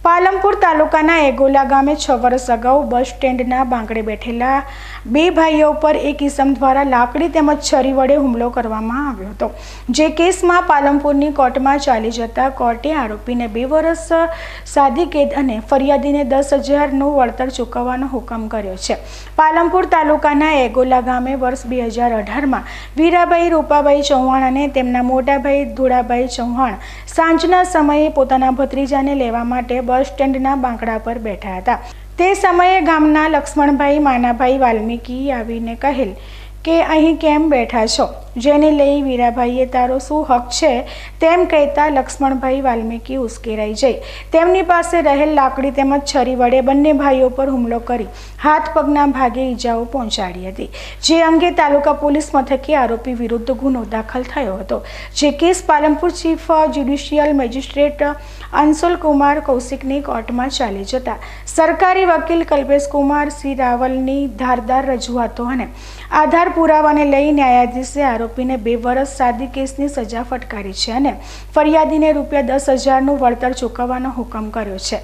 પાલનપુર તાલુકાના એગોલા ગામે 6 વર્ષ અગાઉ બસ સ્ટેન્ડના બાંકડે બેઠેલા બે ભાઈઓ પર એક ઇસમ દ્વારા લાકડી તેમજ છરી વડે હુમલો કરવામાં આવ્યો હતો, જે કેસમાં પાલનપુરની કોર્ટમાં ચાલી જતા કોર્ટે આરોપીને 2 વર્ષ સાદી કેદ અને ફરિયાદીને 10,000નું વળતર ચૂકવવાનો હુકમ કર્યો છે। પાલનપુર તાલુકાના એગોલા ગામે વર્ષ 2018માં વીરાભાઈ રૂપાભાઈ ચૌહાણ અને તેમના મોટા ભાઈ ધુડાભાઈ ચૌહાણ સાંજના સમયે પોતાના ભત્રીજાને લેવા માટે બસ સ્ટેન્ડના બાંકડા પર બેઠા હતા। તે સમયે ગામના લક્ષ્મણભાઈ માનાભાઈ વાલ્મીકી આવીને કહેલ કે અહીં કેમ બેઠા છો, જેને લઈ વીરાભાઈએ તારો શું હક છે તેમ કહેતા લક્ષ્મણભાઈ વાલ્મીકી ઉશ્કેરાઈ જઈ તેમની પાસે રહેલ લાકડી તેમજ છરી વડે બંને ભાઈઓ પર હુમલો કરી હાથ પગના ભાગે ઈજાઓ પહોંચાડી હતી, જે અંગે તાલુકા પોલીસ મથકે આરોપી વિરુદ્ધ ગુનો દાખલ થયો હતો। જે case Palanpur chief judicial magistrate Anshul Kumar કૌશિકની કોર્ટમાં ચાલી જતા સરકારી વકીલ કલ્પેશ કુમાર સી રાવલની ધારદાર રજૂઆતો અને આધાર પુરાવાને લઈ ન્યાયાધીશે આરોપીને 2 વર્ષ સાદી કેસની સજા ફટકારી છે અને ફરિયાદીને રૂપિયા 10,000નું વળતર ચૂકવવાનો હુકમ કર્યો છે।